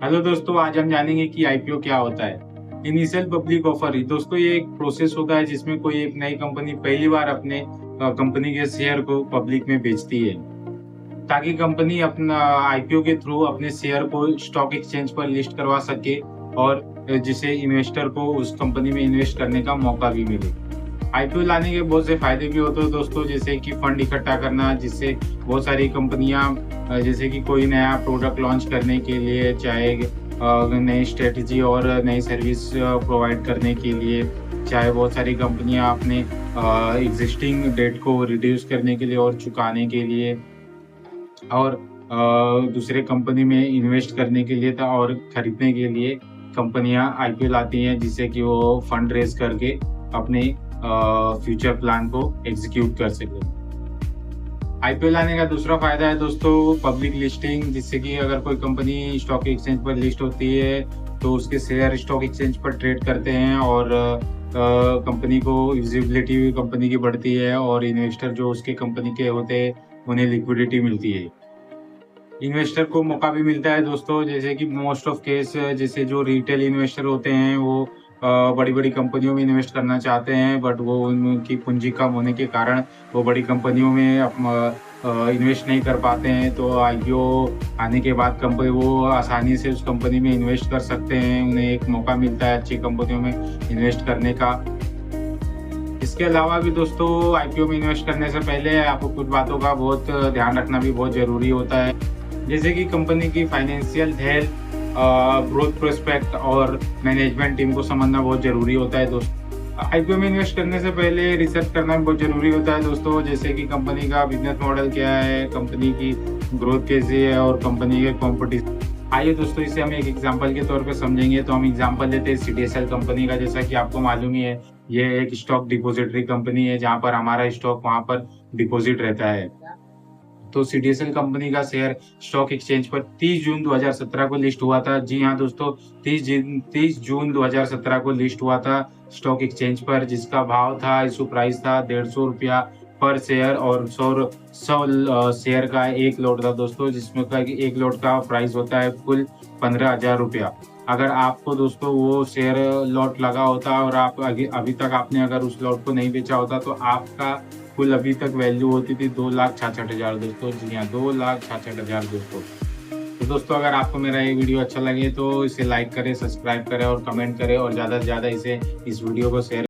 Hello दोस्तों, आज हम जानेंगे कि आईपीओ क्या होता है। इनिशियल पब्लिक ऑफर दोस्तों ये एक प्रोसेस होता है जिसमें कोई एक नई कंपनी पहली बार अपने कंपनी के शेयर को पब्लिक में बेचती है ताकि कंपनी अपना आईपीओ के थ्रू अपने शेयर को स्टॉक एक्सचेंज पर लिस्ट करवा सके और जिसे इन्वेस्टर को उस कंपनी में इन्वेस्ट करने का मौका भी मिले। आईपीओ लाने के बहुत से फायदे भी होते हैं दोस्तों, जैसे कि फंड इकट्ठा करना, जिससे बहुत सारी कंपनियां जैसे कि कोई नया प्रोडक्ट लॉन्च करने के लिए, चाहे नई स्ट्रेटजी और नई सर्विस प्रोवाइड करने के लिए, चाहे बहुत सारी कंपनियां अपने एग्जिस्टिंग डेट को रिड्यूस करने के लिए और चुकाने के लिए, और दूसरे कंपनी में इन्वेस्ट करने के लिए और खरीदने के लिए कंपनियां आईपीओ लाती हैं, जिससे कि वो फंड रेज करके अपने फ्यूचर प्लान को एग्जीक्यूट कर सके। आईपीओ लाने का दूसरा फायदा है दोस्तों पब्लिक लिस्टिंग, जिससे कि अगर कोई कंपनी स्टॉक एक्सचेंज पर लिस्ट होती है तो उसके शेयर स्टॉक एक्सचेंज पर ट्रेड करते हैं और कंपनी को विजिबिलिटी भी कंपनी की बढ़ती है और इन्वेस्टर जो उसके कंपनी के होते हैं उन्हें लिक्विडिटी मिलती है। इन्वेस्टर को मौका भी मिलता है दोस्तों, जैसे कि मोस्ट ऑफ केस जैसे जो रिटेल इन्वेस्टर होते हैं वो बड़ी बड़ी कंपनियों में इन्वेस्ट करना चाहते हैं, बट वो उनकी पूंजी कम होने के कारण वो बड़ी कंपनियों में इन्वेस्ट नहीं कर पाते हैं। तो आईपीओ आने के बाद कंपनी वो आसानी से उस कंपनी में इन्वेस्ट कर सकते हैं, उन्हें एक मौका मिलता है अच्छी कंपनियों में इन्वेस्ट करने का। इसके अलावा भी दोस्तों आईपीओ में इन्वेस्ट करने से पहले आपको कुछ बातों का बहुत ध्यान रखना भी बहुत जरूरी होता है, जैसे कि कंपनी की फाइनेंशियल हेल्थ, ग्रोथ प्रोस्पेक्ट और मैनेजमेंट टीम को समझना बहुत जरूरी होता है दोस्तों। आईपीओ में इन्वेस्ट करने से पहले रिसर्च करना भी बहुत जरूरी होता है दोस्तों, जैसे कि कंपनी का बिजनेस मॉडल क्या है, कंपनी की ग्रोथ कैसी है और कंपनी के कॉम्पिटिशन। आइए दोस्तों इसे हम एक एग्जांपल के तौर पे समझेंगे। तो हम एग्जांपल लेते हैं सीडीएसएल कंपनी का। जैसा कि आपको मालूम ही है, ये एक स्टॉक डिपोजिटरी कंपनी है जहां पर हमारा स्टॉक वहां पर डिपॉजिट रहता है। तो सीडीएसएल कंपनी का शेयर स्टॉक एक्सचेंज पर 30 जून 2017 को लिस्ट हुआ था। जी हाँ दोस्तों, 30 जून 2017 को लिस्ट हुआ था स्टॉक एक्सचेंज पर, जिसका भाव था, इशू प्राइस था 150 रुपया पर शेयर और 100 शेयर का एक लॉट था दोस्तों, जिसमें का एक लॉट का प्राइस होता है कुल 15,000 रुपया। अगर आपको दोस्तों वो शेयर लॉट लगा होता और आप अभी तक आपने अगर उस लॉट को नहीं बेचा होता तो आपका कुल अभी तक वैल्यू होती थी 2,66,000 दोस्तों। जी हाँ, 2,66,000 दोस्तों। तो दोस्तों अगर आपको मेरा ये वीडियो अच्छा लगे तो इसे लाइक करें, सब्सक्राइब करें और कमेंट करें और ज़्यादा से ज़्यादा इस वीडियो को शेयर